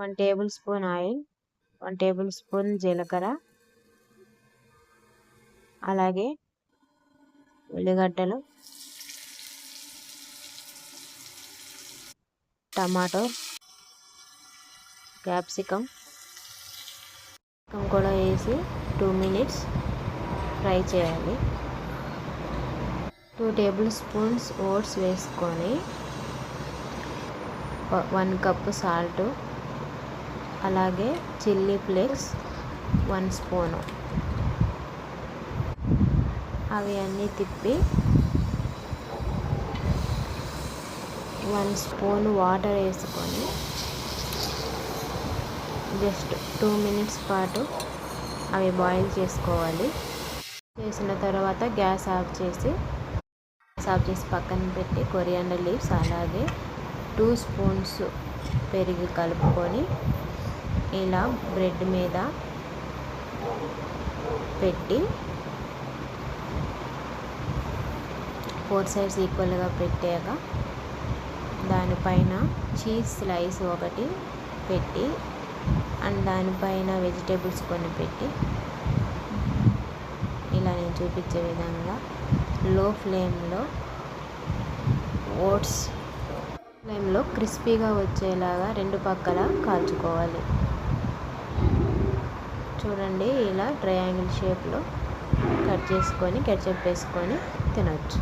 1 table spoon oil, 1 table spoon జీలకర్ర, అలాగే ఉల్లిగడ్డలు, టమాటో, క్యాప్సికమ్ కూడా వేసి 2 మినిట్స్ ఫ్రై చేయాలి. 2 టేబుల్ స్పూన్స్ ఓట్స్ వేసుకొని 1 కప్పు సాల్ట్, అలాగే చిల్లీ ఫ్లేక్స్ 1 స్పూను, అవి అన్నీ తిప్పి 1 స్పూన్ వాటర్ వేసుకొని జస్ట్ 2 మినిట్స్ పాటు అవి బాయిల్ చేసుకోవాలి. చేసిన తర్వాత గ్యాస్ ఆఫ్ చేసి పక్కన పెట్టి కొరియాండర్ లీవ్స్, అలాగే 2 స్పూన్స్ పెరుగు కలుపుకొని ఇలా బ్రెడ్ మీద పెట్టి 4 సైడ్స్ ఈక్వల్గా పెట్టాక దానిపైన చీజ్ స్లైస్ ఒకటి పెట్టి అండ్ దానిపైన వెజిటేబుల్స్ కొన్ని పెట్టి ఇలా నేను చూపించే విధంగా లో ఫ్లేమ్లో ఓట్స్ ఫ్లేమ్లో క్రిస్పీగా వచ్చేలాగా 2 పక్కల కాల్చుకోవాలి. చూడండి, ఇలా ట్రయాంగిల్ షేప్లో కట్ చేసుకొని కెచప్ వేసుకొని తినొచ్చు.